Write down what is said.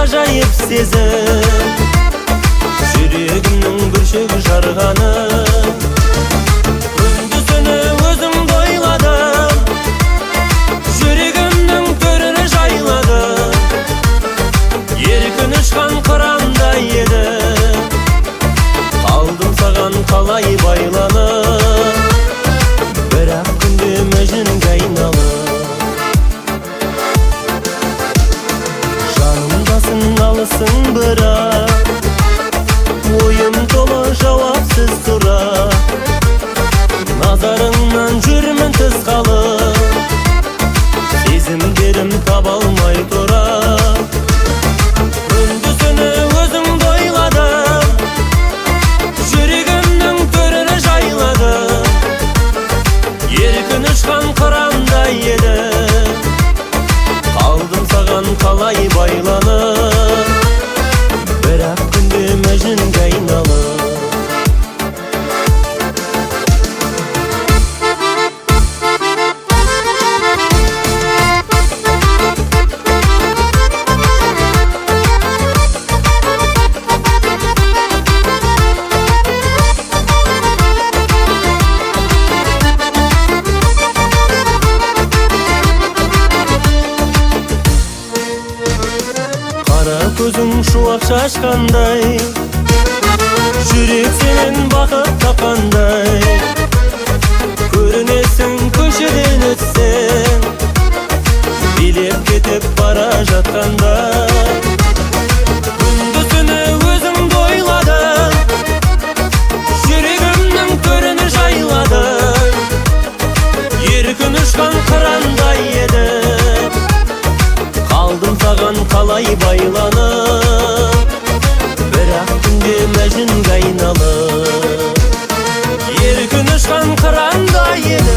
ажайып сезім, жүрегімнің бүршік жарғаны. Күндіз-түні өзіңді ойладым, жүрегімнің төрін жайладым. Еркін ұшқан қырандай еді, қалдым саған қалай байланып. Бірақ күнде мәжнүнге айналып, жанымдасың алысың бірақ, ойым толы жауапсыз сұрақ. Назарыңнан жүрмін тыс қалып, сезімдерім таба алмай тұрап. Күндіз-түні өзіңді ойладым, жүрегімнің төрін жайладым. Еркін ұшқан қырандай еді, қалдым саған қалай байланып. Бірақ күнде мәжнүнге айналып. Қара көзің шуақ шашқандай, жүрек сенен бақыт тапқандай. Көрінесің көшеден өтсең, билеп кетіп бара жатқанда. Күндіз-түні өзіңді ойладым, жүрегімнің төрін жайладым. Еркін ұшқан қырандай еді, қалдым саған қалай байланып. Бірақ күнде мәжнүнге айналып. Еркін ұшқан қырандай еді,